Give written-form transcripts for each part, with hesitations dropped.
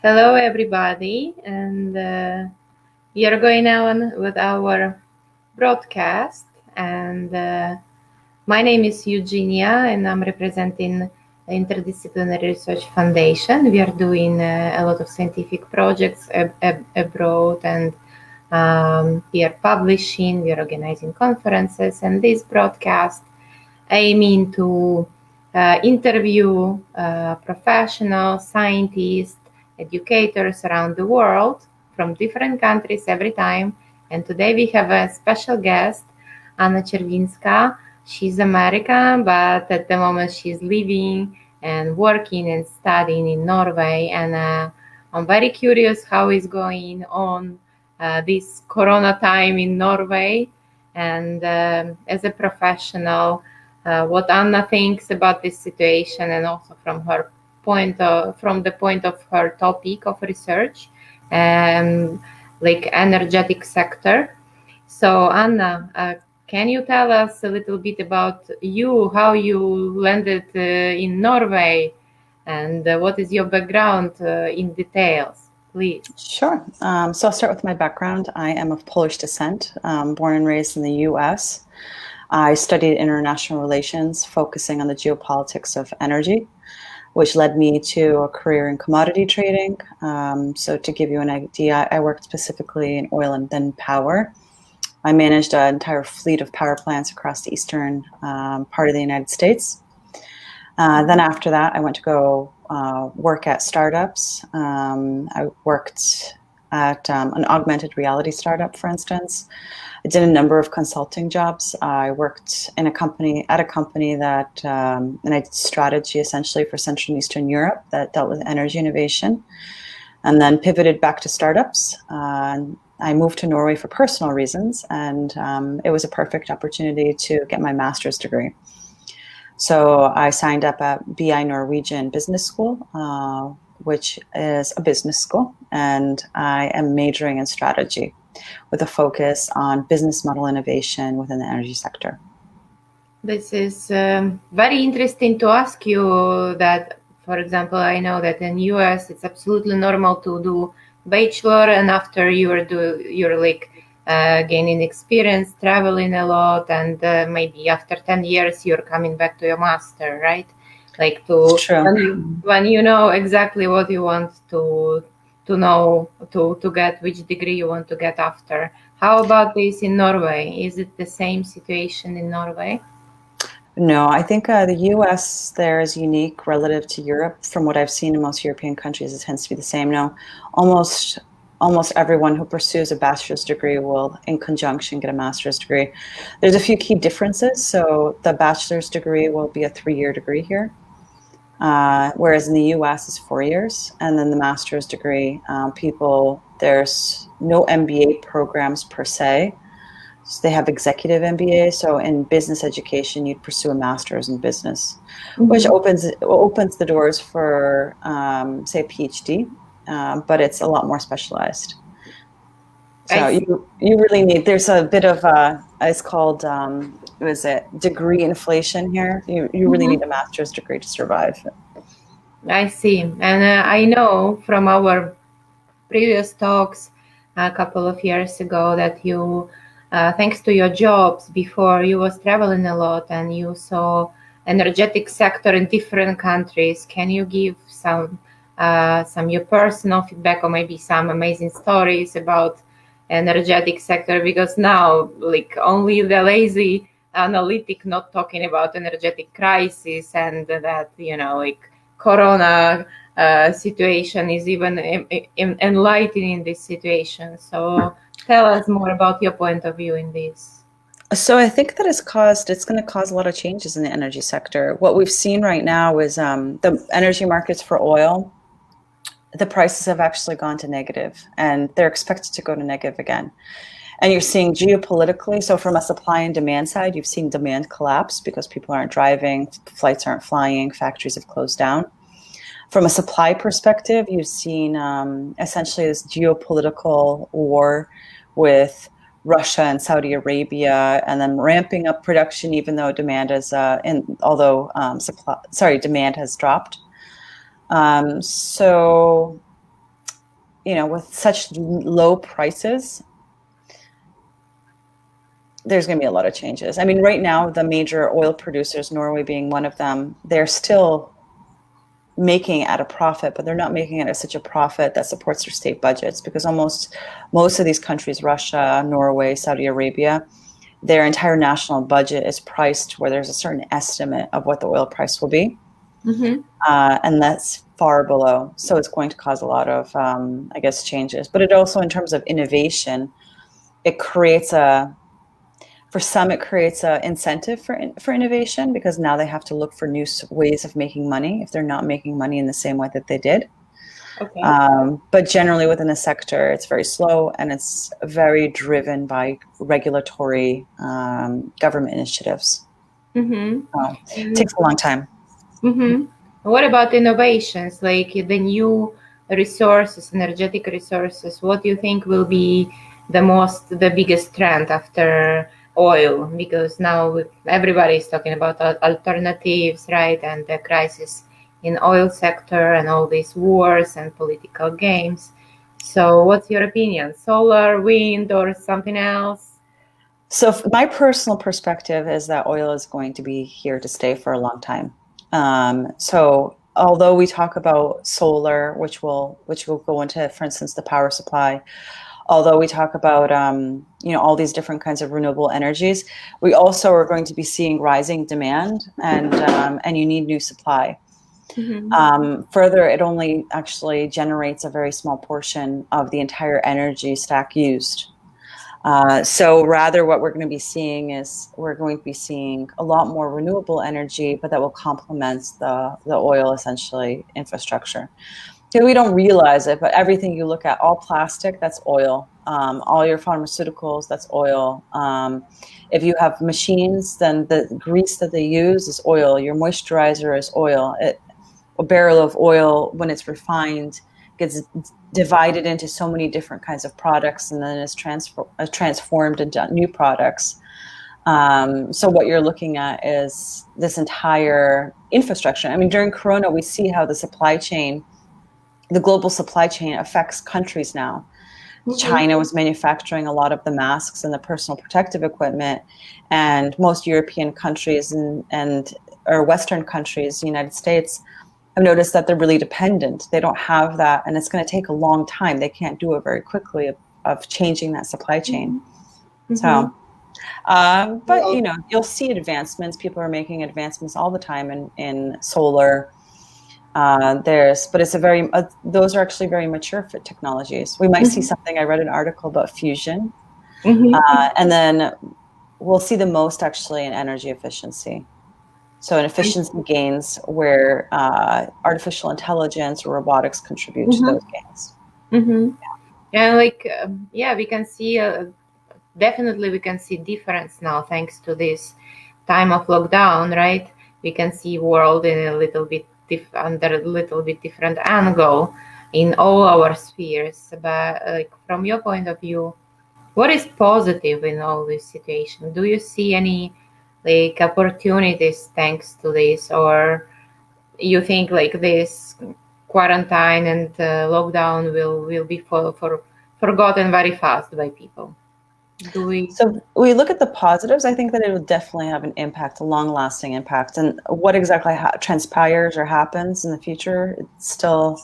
Hello, everybody, and we are going on with our broadcast. And my name is Eugenia, and I'm representing the Interdisciplinary Research Foundation. We are doing a lot of scientific projects abroad, and we are publishing, we are organizing conferences, and this broadcast aiming to interview professionals, scientists, educators around the world from different countries every time. And today we have a special guest, Anna Czerwinska. She's American, but at the moment she's living and working and studying in Norway. And I'm very curious how is going on this Corona time in Norway. And as a professional, what Anna thinks about this situation, and also from the point of her topic of research, like energetic sector. So Anna, can you tell us a little bit about you, how you landed in Norway, and what is your background in details, please? Sure. So I'll start with my background. I am of Polish descent, born and raised in the U.S. I studied international relations, focusing on the geopolitics of energy, which led me to a career in commodity trading. So to give you an idea, I worked specifically in oil and then power. I managed an entire fleet of power plants across the eastern part of the United States. Then after that, I went to go work at startups. I worked at an augmented reality startup, for instance. I did a number of consulting jobs. I worked at a company that, and I did strategy essentially for Central and Eastern Europe that dealt with energy innovation, and then pivoted back to startups. I moved to Norway for personal reasons, and it was a perfect opportunity to get my master's degree. So I signed up at BI Norwegian Business School, which is a business school, and I am majoring in strategy with a focus on business model innovation within the energy sector. This is very interesting to ask you that, for example, I know that in US it's absolutely normal to do bachelor, and after you're like gaining experience, traveling a lot, and maybe after 10 years you're coming back to your master, right? Like when you know exactly what you want to know, to get which degree you want to get after. How about this in Norway? Is it the same situation in Norway? No, I think the U.S. there is unique relative to Europe. From what I've seen in most European countries, it tends to be the same. No, almost everyone who pursues a bachelor's degree will, in conjunction, get a master's degree. There's a few key differences. So the bachelor's degree will be a 3-year degree here, whereas in the U.S. it's 4 years. And then the master's degree, there's no MBA programs per se. So they have executive MBA. So in business education, you'd pursue a master's in business, which opens the doors for, say, a PhD, but it's a lot more specialized. So you really need. There's a bit of it's called degree inflation here. You really need a master's degree to survive. I see, and I know from our previous talks a couple of years ago that you. Thanks to your jobs before, you was traveling a lot and you saw energetic sector in different countries. Can you give some your personal feedback or maybe some amazing stories about energetic sector? Because now, like, only the lazy analytic not talking about energetic crisis, and that, like Corona situation is even enlightening this situation. So tell us more about your point of view in this. So I think that it's going to cause a lot of changes in the energy sector. What we've seen right now is the energy markets for oil, the prices have actually gone to negative, and they're expected to go to negative again. And you're seeing geopolitically, so from a supply and demand side, you've seen demand collapse because people aren't driving, flights aren't flying, factories have closed down. From a supply perspective, you've seen essentially this geopolitical war with Russia and Saudi Arabia, and then ramping up production, even though demand has dropped. So with such low prices, there's going to be a lot of changes. I mean, right now, the major oil producers, Norway being one of them, they're still making at a profit, but they're not making it at such a profit that supports their state budgets, because most of these countries, Russia, Norway, Saudi Arabia, their entire national budget is priced where there's a certain estimate of what the oil price will be. Mm-hmm. And that's far below. So it's going to cause a lot of, I guess, changes. But it also, in terms of innovation, it creates for some, it creates an incentive for innovation, because now they have to look for new ways of making money if they're not making money in the same way that they did. Okay. But generally within the sector, it's very slow, and it's very driven by regulatory government initiatives. Mm-hmm. It takes a long time. Mm-hmm. What about innovations, like the new resources, energetic resources? What do you think will be the biggest trend after oil? Because now everybody is talking about alternatives, right? And the crisis in oil sector and all these wars and political games. So what's your opinion? Solar, wind, or something else? So my personal perspective is that oil is going to be here to stay for a long time. So although we talk about solar, which will go into, for instance, the power supply, although we talk about all these different kinds of renewable energies, we also are going to be seeing rising demand, and you need new supply. Mm-hmm. Further, it only actually generates a very small portion of the entire energy stack used. So rather, what we're going to be seeing is a lot more renewable energy, but that will complement the oil, essentially, infrastructure. So we don't realize it, but everything you look at, all plastic, that's oil. All your pharmaceuticals, that's oil. If you have machines, then the grease that they use is oil. Your moisturizer is oil. A barrel of oil, when it's refined, gets divided into so many different kinds of products, and then is transformed into new products. So what you're looking at is this entire infrastructure. I mean, during Corona, we see how the global supply chain affects countries now. Mm-hmm. China was manufacturing a lot of the masks and the personal protective equipment, and most European countries or Western countries, the United States, I've noticed that they're really dependent. They don't have that, and it's going to take a long time. They can't do it very quickly of changing that supply chain. Mm-hmm. So, but you'll see advancements. People are making advancements all the time in solar. But it's those are actually very mature technologies. We might mm-hmm. see something. I read an article about fusion, mm-hmm. And then we'll see the most actually in energy efficiency. So in efficiency gains where artificial intelligence or robotics contribute mm-hmm. to those gains. Mm-hmm. And we can see, definitely we can see difference now thanks to this time of lockdown, right? We can see world in a little bit under a little bit different angle in all our spheres. But from your point of view, what is positive in all this situation? Do you see any opportunities thanks to this, or you think this quarantine and lockdown will be forgotten very fast by people? So we look at the positives. I think that it will definitely have an impact, a long-lasting impact. And what exactly transpires or happens in the future, it's still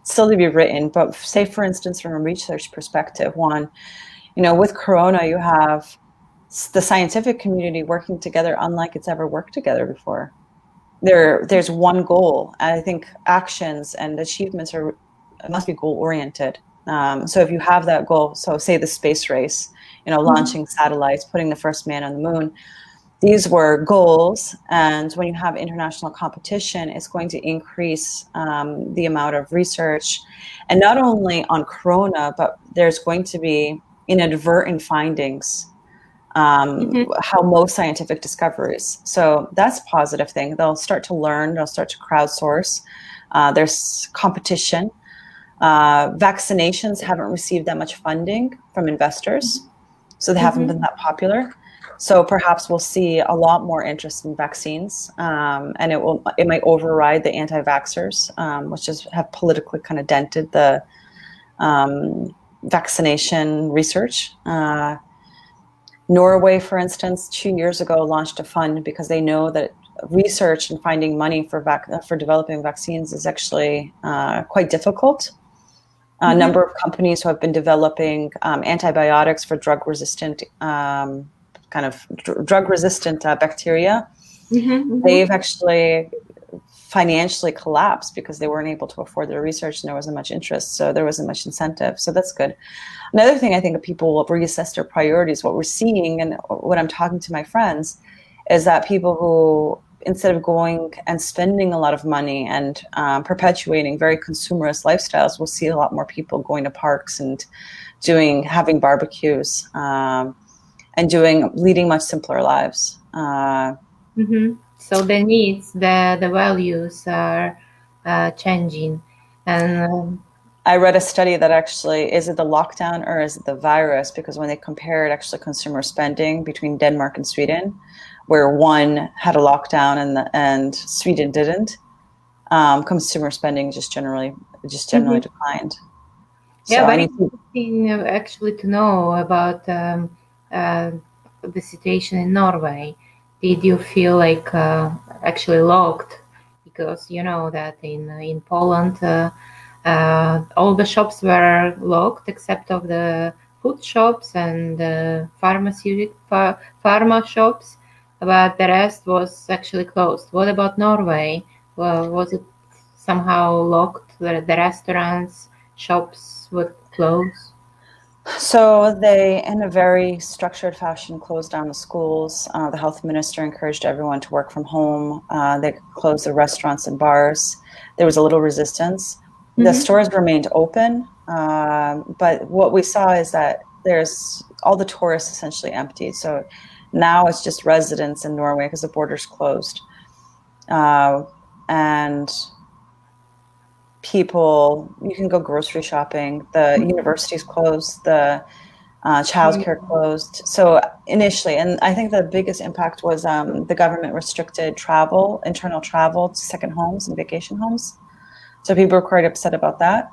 to be written. But say, for instance, from a research perspective, with Corona, you have the scientific community working together unlike it's ever worked together before. There's one goal, and I think actions and achievements must be goal-oriented. So if you have that goal, so say the space race, launching satellites, putting the first man on the moon, these were goals. And when you have international competition, it's going to increase the amount of research, and not only on Corona, but there's going to be inadvertent findings, how most scientific discoveries. So that's a positive thing. They'll start to learn, they'll start to crowdsource. There's competition. Vaccinations haven't received that much funding from investors, so they haven't been that popular. So perhaps we'll see a lot more interest in vaccines, and it might override the anti-vaxxers, which have politically kind of dented the vaccination research. Norway, for instance, 2 years ago launched a fund because they know that research and finding money for developing vaccines is actually quite difficult. A number of companies who have been developing antibiotics for drug-resistant bacteria, they've actually financially collapsed because they weren't able to afford their research and there wasn't much interest, so there wasn't much incentive. So that's good. Another thing, I think that people will reassess their priorities. What we're seeing and what I'm talking to my friends is that people who, instead of going and spending a lot of money and perpetuating very consumerist lifestyles, we'll see a lot more people going to parks and having barbecues and leading much simpler lives. So the needs, the values are changing. And I read a study that actually, is it the lockdown or is it the virus? Because when they compared actually consumer spending between Denmark and Sweden, where one had a lockdown and Sweden didn't, consumer spending just generally declined. Yeah, very interesting actually to know about the situation in Norway. Did you feel like actually locked? Because you know that in Poland all the shops were locked except of the food shops and pharma shops, but the rest was actually closed. What about Norway? Well, was it somehow locked? The restaurants, shops would close? So they, in a very structured fashion, closed down the schools. The health minister encouraged everyone to work from home. They closed the restaurants and bars. There was a little resistance. The stores remained open, but what we saw is that there's all the tourists essentially emptied. So now it's just residents in Norway because the border's closed. And people, you can go grocery shopping. The universities closed, the childcare closed. So initially, and I think the biggest impact was the government restricted travel, internal travel to second homes and vacation homes. So people were quite upset about that.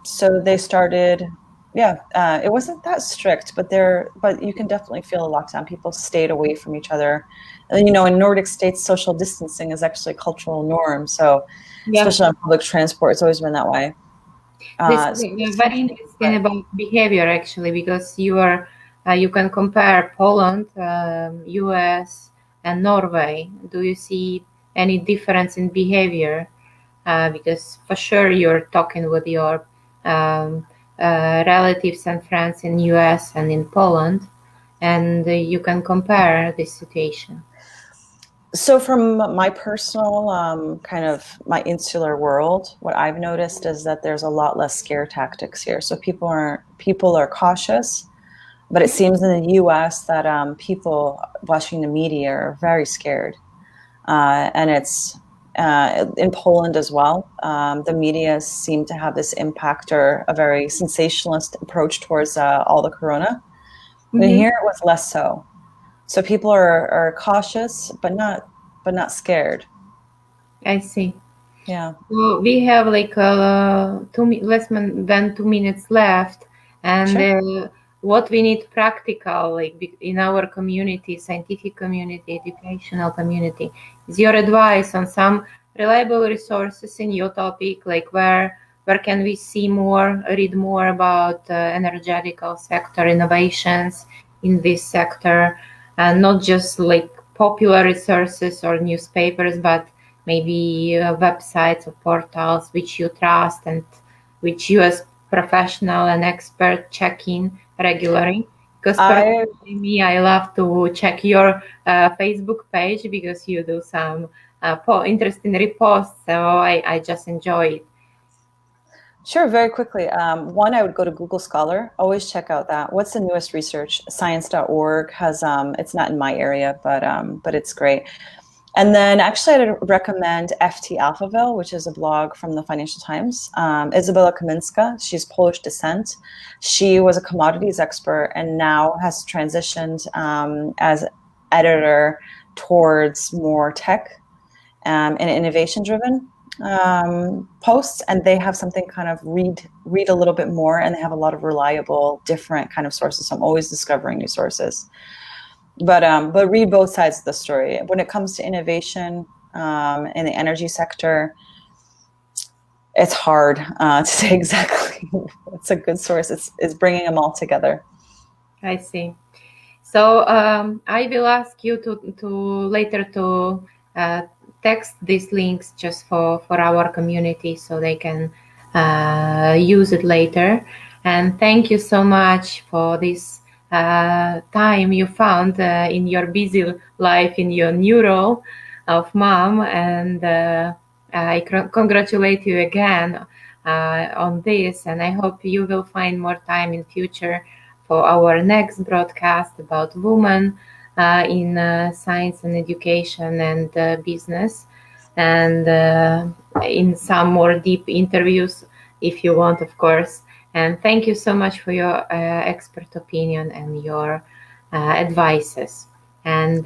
So they started, it wasn't that strict, but you can definitely feel a lockdown. People stayed away from each other. And, in Nordic states, social distancing is actually a cultural norm. So especially on public transport, it's always been that way. This is very interesting about behavior, actually, because you can compare Poland, US, and Norway. Do you see any difference in behavior? Because for sure you're talking with your relatives and friends in US and in Poland, and you can compare this situation. So from my personal my insular world, what I've noticed is that there's a lot less scare tactics here. So people are cautious, but it seems in the US that people watching the media are very scared. And it's in Poland as well. The media seem to have this impact or a very sensationalist approach towards all the corona. And here it was less so. So people are cautious, but not scared. I see. Yeah. Well, we have like less than 2 minutes left, and Sure. What we need practical, like in our community, scientific community, educational community, is your advice on some reliable resources in your topic, like where can we see more, read more about energetical sector innovations in this sector, and not just like popular resources or newspapers, but maybe websites or portals which you trust and which you as professional and expert check in regularly. Because personally, I love to check your Facebook page because you do some interesting reposts, so I just enjoy it. Sure, very quickly. One, I would go to Google Scholar. Always check out that. What's the newest research? Science.org has, it's not in my area, but it's great. And then actually I'd recommend FT Alphaville, which is a blog from the Financial Times. Izabela Kaminska, she's Polish descent. She was a commodities expert and now has transitioned as editor towards more tech and innovation driven. posts, and they have something kind of read a little bit more, and they have a lot of reliable, different kind of sources. So I'm always discovering new sources. But read both sides of the story. When it comes to innovation in the energy sector, it's hard to say exactly what's a good source. It's bringing them all together. I see. So I will ask you to later to text these links just for our community so they can use it later. And thank you so much for this time you found in your busy life, in your new role of mom. And I congratulate you again on this. And I hope you will find more time in future for our next broadcast about women in science and education and business, and in some more deep interviews if you want, of course. And thank you so much for your expert opinion and your advices. And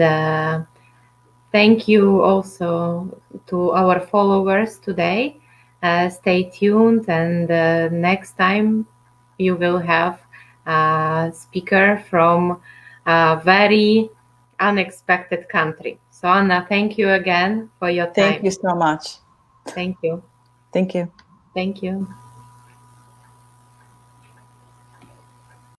thank you also to our followers today. Stay tuned, and next time you will have a speaker from a very unexpected country. So, Anna, thank you again for your Thank time. you so much. Thank you. Thank you. Thank you.